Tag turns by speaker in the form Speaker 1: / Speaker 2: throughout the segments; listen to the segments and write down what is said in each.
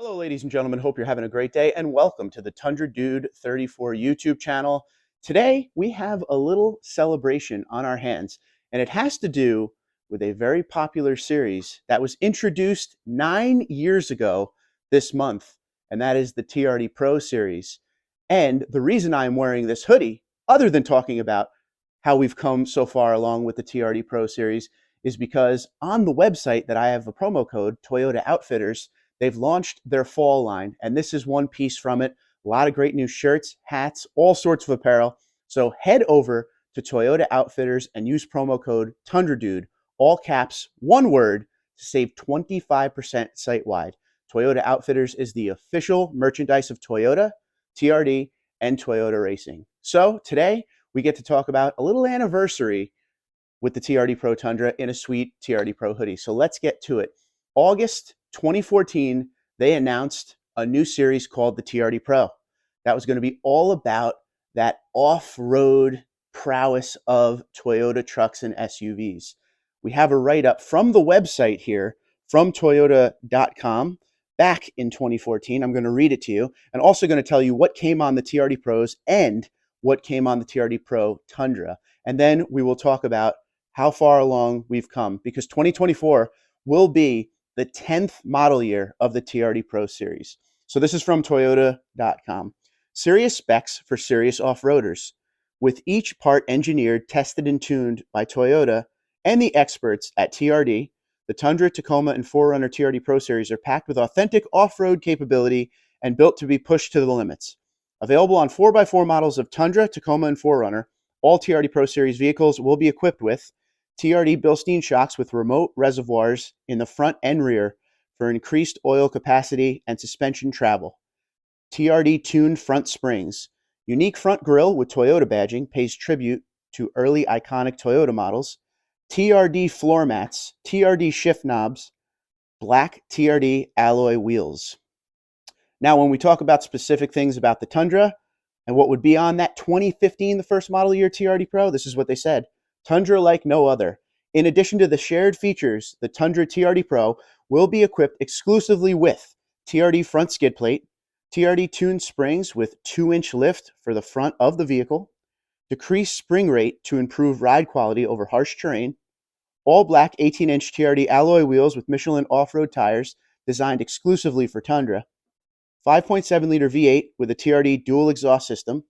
Speaker 1: Hello, ladies and gentlemen. Hope you're having a great day and welcome to the Tundra Dude 34 YouTube channel. Today, we have a little celebration on our hands, and it has to do with a very popular series that was introduced 9 years ago this month, and that is the TRD Pro series. And the reason I'm wearing this hoodie, other than talking about how we've come so far along with the TRD Pro series, is because on the website that I have a promo code, Toyota Outfitters, they've launched their fall line, and this is one piece from it. A lot of great new shirts, hats, all sorts of apparel. So head over to Toyota Outfitters and use promo code TundraDude, all caps, one word, to save 25% site-wide. Toyota Outfitters is the official merchandise of Toyota, TRD, and Toyota Racing. So today, we get to talk about a little anniversary with the TRD Pro Tundra in a sweet TRD Pro hoodie. So let's get to it. August 2014, they announced a new series called the TRD Pro. That was going to be all about that off-road prowess of Toyota trucks and SUVs. We have a write-up from the website here, from Toyota.com, back in 2014. I'm going to read it to you, and also going to tell you what came on the TRD Pros and what came on the TRD Pro Tundra. And then we will talk about how far along we've come, because 2024 will be the 10th model year of the TRD Pro series. So this is from Toyota.com. Serious specs for serious off-roaders. With each part engineered, tested, and tuned by Toyota and the experts at TRD, the Tundra, Tacoma, and 4Runner TRD Pro series are packed with authentic off-road capability and built to be pushed to the limits. Available on 4x4 models of Tundra, Tacoma, and 4Runner, all TRD Pro series vehicles will be equipped with TRD Bilstein shocks with remote reservoirs in the front and rear for increased oil capacity and suspension travel. TRD tuned front springs. Unique front grille with Toyota badging pays tribute to early iconic Toyota models. TRD floor mats, TRD shift knobs, black TRD alloy wheels. Now, when we talk about specific things about the Tundra and what would be on that 2015, the first model year TRD Pro, this is what they said. Tundra like no other. In addition to the shared features, the Tundra TRD Pro will be equipped exclusively with TRD front skid plate, TRD tuned springs with 2-inch lift for the front of the vehicle, decreased spring rate to improve ride quality over harsh terrain, all black 18-inch TRD alloy wheels with Michelin off-road tires designed exclusively for Tundra, 5.7-liter V8 with a TRD dual exhaust system,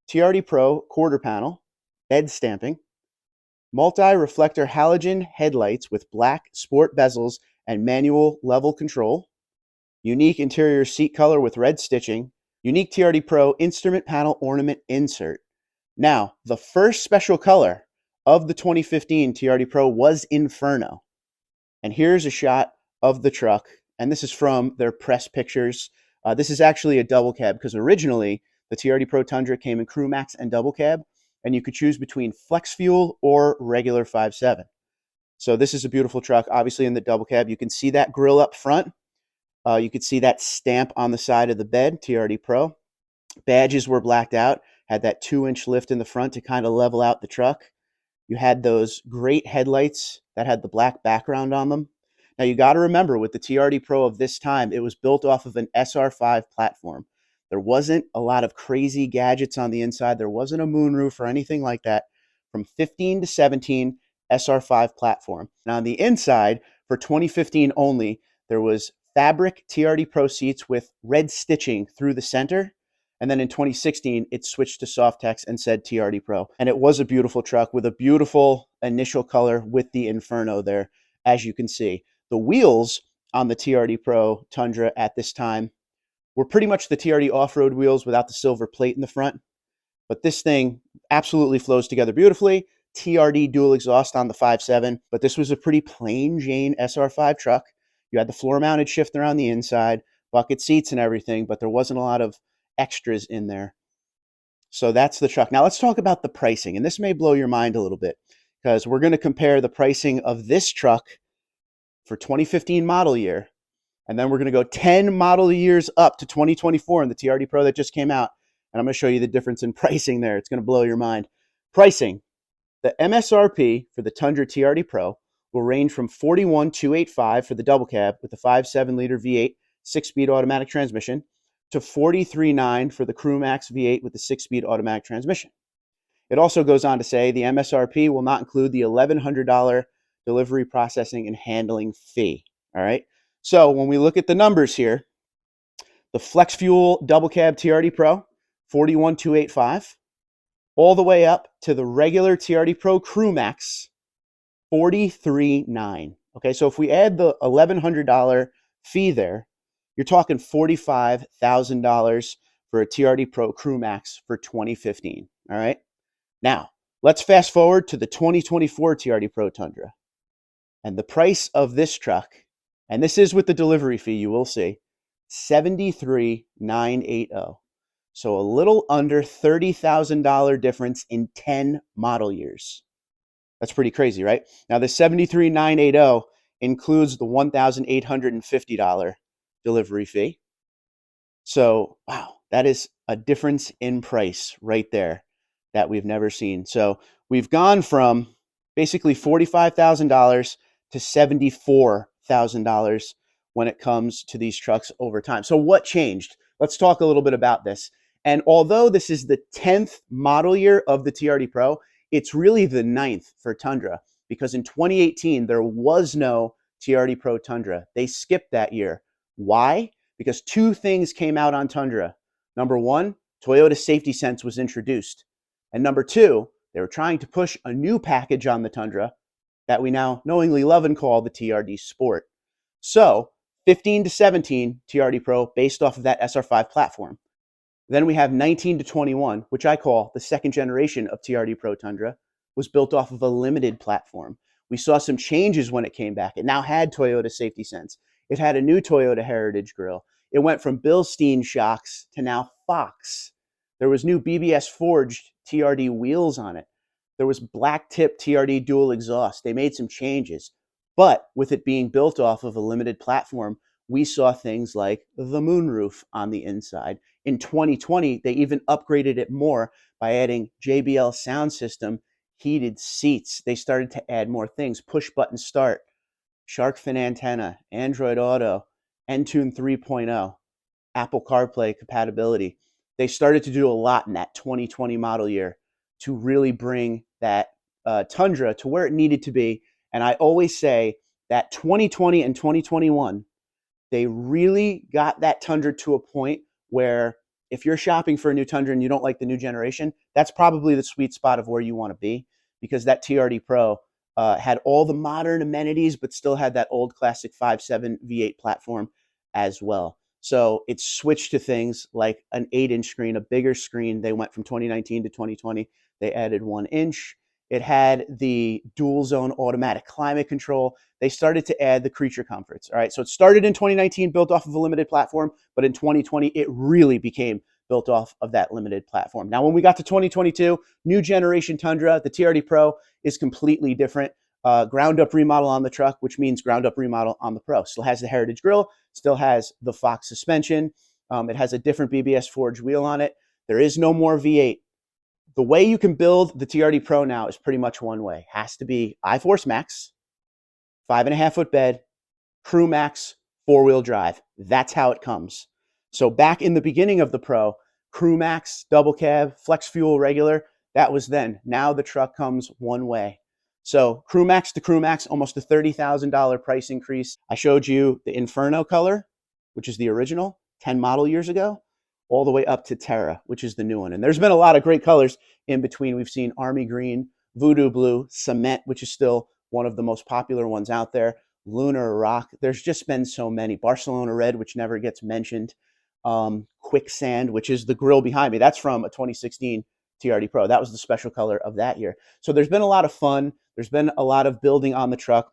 Speaker 1: TRD Pro quarter panel, bed stamping, multi-reflector halogen headlights with black sport bezels and manual level control, unique interior seat color with red stitching, unique TRD Pro instrument panel ornament insert. Now, the first special color of the 2015 TRD Pro was Inferno. And here's a shot of the truck, and this is from their press pictures. This is actually a double cab, because originally the TRD Pro Tundra came in crew max and double cab, and you could choose between flex fuel or regular 5.7. So this is a beautiful truck. Obviously in the double cab, you can see that grille up front. You could see that stamp on the side of the bed, TRD Pro. Badges were blacked out, had that 2-inch lift in the front to kind of level out the truck. You had those great headlights that had the black background on them. Now you got to remember, with the TRD Pro of this time, it was built off of an SR5 platform. There wasn't a lot of crazy gadgets on the inside. There wasn't a moonroof or anything like that. From 15 to 17, SR5 platform. Now on the inside, for 2015 only, there was fabric TRD Pro seats with red stitching through the center. And then in 2016, it switched to Softex and said TRD Pro. And it was a beautiful truck with a beautiful initial color with the Inferno there, as you can see. The wheels on the TRD Pro Tundra at this time were pretty much the TRD off-road wheels without the silver plate in the front. But this thing absolutely flows together beautifully. TRD dual exhaust on the 5.7, but this was a pretty plain Jane SR5 truck. You had the floor-mounted shifter on the inside, bucket seats and everything, but there wasn't a lot of extras in there. So that's the truck. Now let's talk about the pricing, and this may blow your mind a little bit, because we're going to compare the pricing of this truck for 2015 model year, and then we're going to go 10 model years up to 2024 in the TRD Pro that just came out, and I'm going to show you the difference in pricing there. It's going to blow your mind. Pricing. The MSRP for the Tundra TRD Pro will range from $41,285 for the double cab with the 5.7-liter V8 6-speed automatic transmission to $43,900 for the Crew Max V8 with the 6-speed automatic transmission. It also goes on to say the MSRP will not include the $1,100 delivery, processing, and handling fee. All right. So when we look at the numbers here, the Flex Fuel Double Cab TRD Pro, $41,285, all the way up to the regular TRD Pro Crew Max, $43,900. Okay, so if we add the $1,100 fee there, you're talking $45,000 for a TRD Pro Crew Max for 2015. All right. Now, let's fast forward to the 2024 TRD Pro Tundra. And the price of this truck, and this is with the delivery fee, you will see, $73,980. So a little under $30,000 difference in 10 model years. That's pretty crazy, right? Now, the $73,980 includes the $1,850 delivery fee. So, wow, that is a difference in price right there that we've never seen. So we've gone from basically $45,000 to $74,000 when it comes to these trucks over time. So what changed? Let's talk a little bit about this. And although this is the 10th model year of the TRD Pro, it's really the 9th for Tundra, because in 2018, there was no TRD Pro Tundra. They skipped that year. Why? Because two things came out on Tundra. Number one, Toyota Safety Sense was introduced. And number two, they were trying to push a new package on the Tundra that we now knowingly love and call the TRD Sport. So 15 to 17 TRD Pro based off of that SR5 platform. Then we have 19 to 21, which I call the second generation of TRD Pro Tundra, was built off of a limited platform. We saw some changes when it came back. It now had Toyota Safety Sense. It had a new Toyota Heritage grille. It went from Bilstein shocks to now Fox. There was new BBS forged TRD wheels on it. There was black tip TRD dual exhaust. They made some changes. But with it being built off of a limited platform, we saw things like the moonroof on the inside. In 2020, they even upgraded it more by adding JBL sound system, heated seats. They started to add more things, push button start, shark fin antenna, Android Auto, Entune 3.0, Apple CarPlay compatibility. They started to do a lot in that 2020 model year to really bring that Tundra to where it needed to be. And I always say that 2020 and 2021, they really got that Tundra to a point where if you're shopping for a new Tundra and you don't like the new generation, that's probably the sweet spot of where you want to be, because that TRD Pro had all the modern amenities, but still had that old classic 5.7 V8 platform as well. So it switched to things like an 8-inch screen, a bigger screen. They went from 2019 to 2020. They added 1 inch. It had the dual zone automatic climate control. They started to add the creature comforts. All right. So it started in 2019, built off of a limited platform, but in 2020, it really became built off of that limited platform. Now, when we got to 2022, new generation Tundra, the TRD Pro is completely different. Ground up remodel on the truck, which means ground up remodel on the Pro. Still has the Heritage grille, still has the Fox suspension. It has a different BBS forged wheel on it. There is no more V8. The way you can build the TRD Pro now is pretty much one way. Has to be iForce Max, 5.5-foot bed, Crew Max, 4-wheel drive. That's how it comes. So back in the beginning of the Pro, Crew Max, double cab, flex fuel, regular, that was then. Now the truck comes one way. So Crew Max to Crew Max, almost a $30,000 price increase. I showed you the Inferno color, which is the original, 10 model years ago, all the way up to Terra, which is the new one. And there's been a lot of great colors in between. We've seen Army Green, Voodoo Blue, Cement, which is still one of the most popular ones out there, Lunar Rock. There's just been so many. Barcelona Red, which never gets mentioned. Quicksand, which is the grill behind me. That's from a 2016 TRD Pro. That was the special color of that year. So there's been a lot of fun. There's been a lot of building on the truck.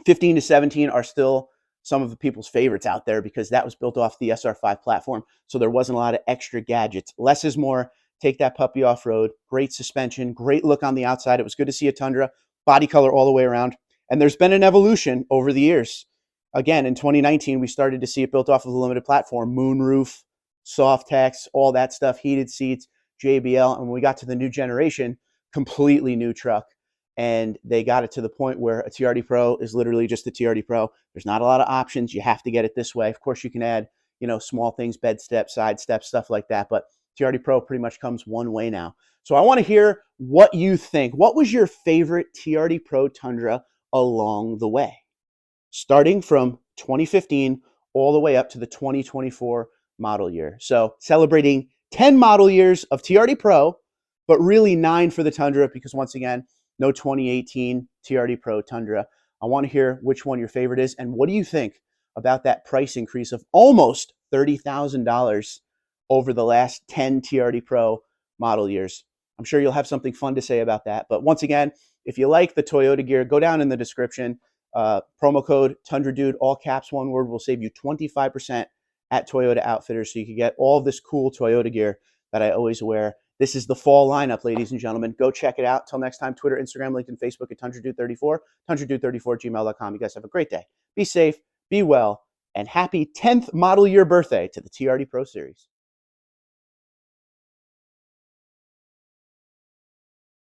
Speaker 1: 15 to 17 are still some of the people's favorites out there because that was built off the SR5 platform. So there wasn't a lot of extra gadgets. Less is more. Take that puppy off-road. Great suspension. Great look on the outside. It was good to see a Tundra. Body color all the way around. And there's been an evolution over the years. Again, in 2019, we started to see it built off of the limited platform. Moonroof, soft text, all that stuff, heated seats, JBL. And when we got to the new generation, completely new truck. and they got it to the point where a TRD Pro is literally just a TRD Pro. There's not a lot of options. You have to get it this way. Of course, you can add, small things, bed steps, side steps, stuff like that, but TRD Pro pretty much comes one way now. So I want to hear what you think. What was your favorite TRD Pro Tundra along the way, starting from 2015 all the way up to the 2024 model year? So celebrating 10 model years of TRD Pro, but really 9 for the Tundra, because once again, no 2018 TRD Pro Tundra. I want to hear which one your favorite is, and what do you think about that price increase of almost $30,000 over the last 10 TRD Pro model years? I'm sure you'll have something fun to say about that. But once again, if you like the Toyota gear, go down in the description. Promo code TundraDude, all caps, one word, will save you 25% at Toyota Outfitters, so you can get all of this cool Toyota gear that I always wear. This is the fall lineup, ladies and gentlemen. Go check it out. Till next time, Twitter, Instagram, LinkedIn, Facebook at TundraDude34, TundraDude34@gmail.com. You guys have a great day. Be safe, be well, and happy 10th model year birthday to the TRD Pro Series.